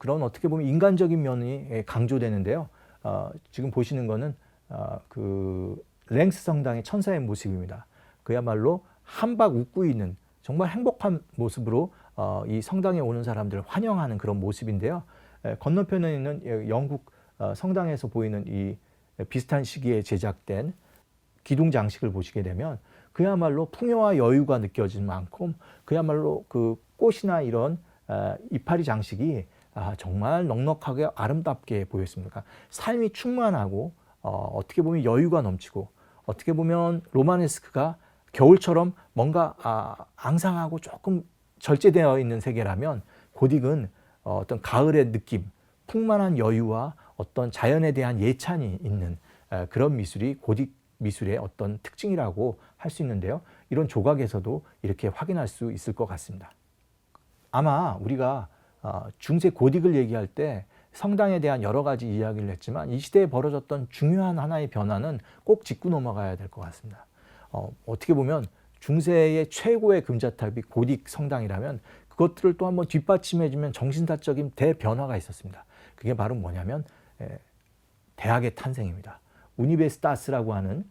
그런 어떻게 보면 인간적인 면이 강조되는데요. 지금 보시는 거는 그 랭스 성당의 천사의 모습입니다. 그야말로 한박 웃고 있는 정말 행복한 모습으로 이 성당에 오는 사람들을 환영하는 그런 모습인데요. 건너편에 있는 영국 성당에서 보이는 이 비슷한 시기에 제작된 기둥 장식을 보시게 되면 그야말로 풍요와 여유가 느껴질 만큼 그야말로 그 꽃이나 이런 이파리 장식이 정말 넉넉하게 아름답게 보였습니다. 삶이 충만하고 어떻게 보면 여유가 넘치고 어떻게 보면 로마네스크가 겨울처럼 뭔가 앙상하고 조금 절제되어 있는 세계라면 고딕은 어떤 가을의 느낌, 풍만한 여유와 어떤 자연에 대한 예찬이 있는 그런 미술이 고딕 미술의 어떤 특징이라고 할 수 있는데요. 이런 조각에서도 이렇게 확인할 수 있을 것 같습니다. 아마 우리가 중세 고딕을 얘기할 때 성당에 대한 여러 가지 이야기를 했지만 이 시대에 벌어졌던 중요한 하나의 변화는 꼭 짚고 넘어가야 될 것 같습니다. 어떻게 보면 중세의 최고의 금자탑이 고딕 성당이라면 그것들을 또 한번 뒷받침해주면 정신사적인 대변화가 있었습니다. 그게 바로 뭐냐면 대학의 탄생입니다. 우니베시타스라고 하는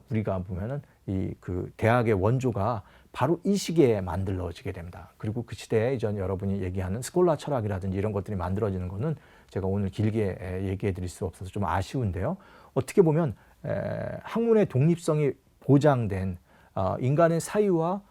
우리가 보면은 이 그 대학의 원조가 바로 이 시기에 만들어지게 됩니다. 그리고 그 시대에 이전 여러분이 얘기하는 스콜라 철학이라든지 이런 것들이 만들어지는 거는 제가 오늘 길게 얘기해 드릴 수 없어서 좀 아쉬운데요. 어떻게 보면 학문의 독립성이 보장된 인간의 사유와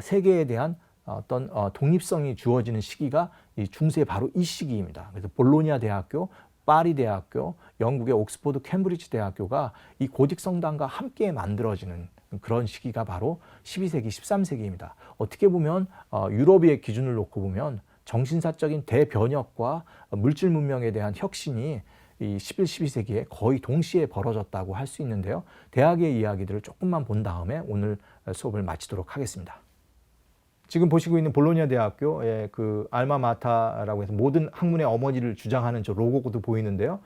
세계에 대한 어떤 독립성이 주어지는 시기가 이 중세 바로 이 시기입니다. 그래서 볼로냐 대학교, 파리 대학교, 영국의 옥스퍼드 캠브리지 대학교가 이 고딕 성당과 함께 만들어지는 그런 시기가 바로 12세기, 13세기입니다. 어떻게 보면 유럽의 기준을 놓고 보면 정신사적인 대변혁과 물질 문명에 대한 혁신이 이 11, 12세기에 거의 동시에 벌어졌다고 할 수 있는데요. 대학의 이야기들을 조금만 본 다음에 오늘 수업을 마치도록 하겠습니다. 지금 보시고 있는 볼로냐 대학교의 그 알마마타라고 해서 모든 학문의 어머니를 주장하는 저 로고도 보이는데요.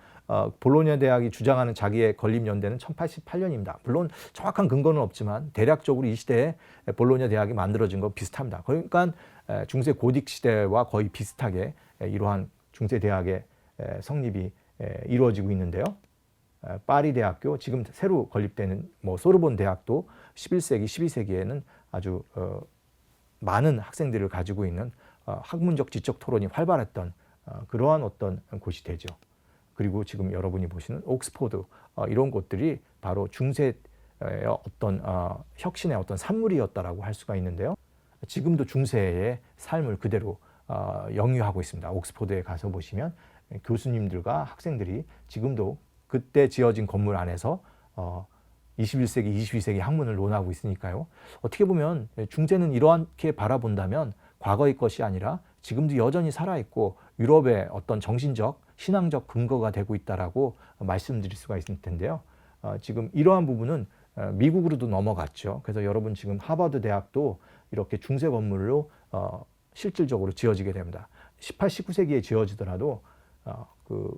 볼로냐 대학이 주장하는 자기의 건립 연대는 1088년입니다. 물론 정확한 근거는 없지만 대략적으로 이 시대에 볼로냐 대학이 만들어진 거 비슷합니다. 그러니까 중세 고딕 시대와 거의 비슷하게 이러한 중세 대학의 성립이 이루어지고 있는데요. 파리 대학교, 지금 새로 건립되는 소르본 대학도 11세기, 12세기에는 아주 많은 학생들을 가지고 있는 학문적 지적 토론이 활발했던 그러한 어떤 곳이 되죠. 그리고 지금 여러분이 보시는 옥스포드 이런 곳들이 바로 중세의 어떤 혁신의 어떤 산물이었다라고 할 수가 있는데요. 지금도 중세의 삶을 그대로 영유하고 있습니다. 옥스포드에 가서 보시면 교수님들과 학생들이 지금도 그때 지어진 건물 안에서 21세기, 22세기 학문을 논하고 있으니까요. 어떻게 보면 중세는 이렇게 바라본다면 과거의 것이 아니라 지금도 여전히 살아있고 유럽의 어떤 정신적, 신앙적 근거가 되고 있다라고 말씀드릴 수가 있을 텐데요. 지금 이러한 부분은 미국으로도 넘어갔죠. 그래서 여러분 지금 하버드 대학도 이렇게 중세 건물로 실질적으로 지어지게 됩니다. 18, 19세기에 지어지더라도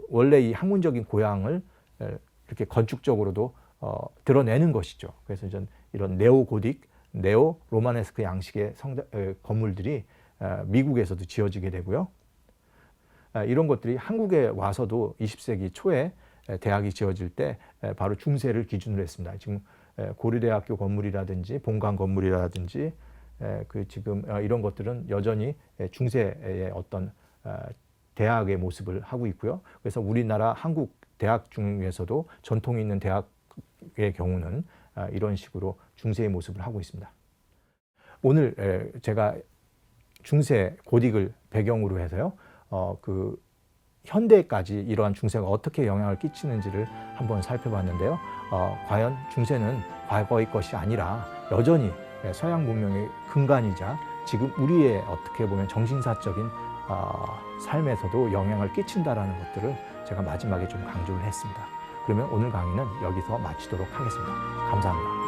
원래 이 학문적인 고향을 이렇게 건축적으로도 드러내는 것이죠. 그래서 이런 네오고딕, 네오 로마네스크 양식의 건물들이 미국에서도 지어지게 되고요. 이런 것들이 한국에 와서도 20세기 초에 대학이 지어질 때 바로 중세를 기준으로 했습니다. 지금 고려대학교 건물이라든지 본관 건물이라든지 지금 이런 것들은 여전히 중세의 어떤 대학의 모습을 하고 있고요. 그래서 우리나라 한국 대학 중에서도 전통이 있는 대학의 경우는 이런 식으로 중세의 모습을 하고 있습니다. 오늘 제가 중세 고딕을 배경으로 해서요. 현대까지 이러한 중세가 어떻게 영향을 끼치는지를 한번 살펴봤는데요. 과연 중세는 과거의 것이 아니라 여전히 서양 문명의 근간이자 지금 우리의 어떻게 보면 정신사적인 삶에서도 영향을 끼친다라는 것들을 제가 마지막에 좀 강조를 했습니다. 그러면 오늘 강의는 여기서 마치도록 하겠습니다. 감사합니다.